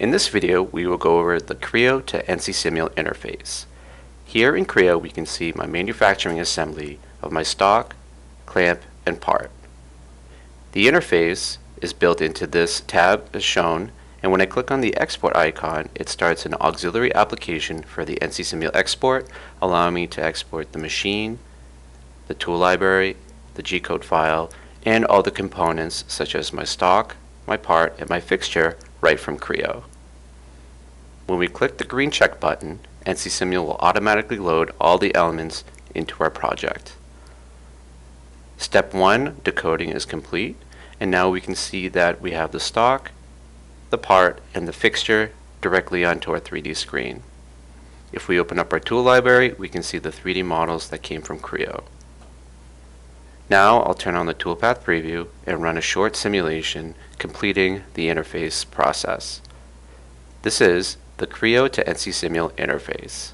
In this video, we will go over the Creo to NC-Simul interface. Here in Creo, we can see my manufacturing assembly of my stock, clamp, and part. The interface is built into this tab as shown, and when I click on the export icon, it starts an auxiliary application for the NC-Simul export, allowing me to export the machine, the tool library, the G-code file, and all the components such as my stock, my part, and my fixture right from Creo. When we click the green check button, NC-Simul will automatically load all the elements into our project. Step 1, decoding is complete, and now we can see that we have the stock, the part, and the fixture directly onto our 3D screen. If we open up our tool library, we can see the 3D models that came from Creo. Now I'll turn on the toolpath preview and run a short simulation completing the interface process. This is the Creo to NC-Simul interface.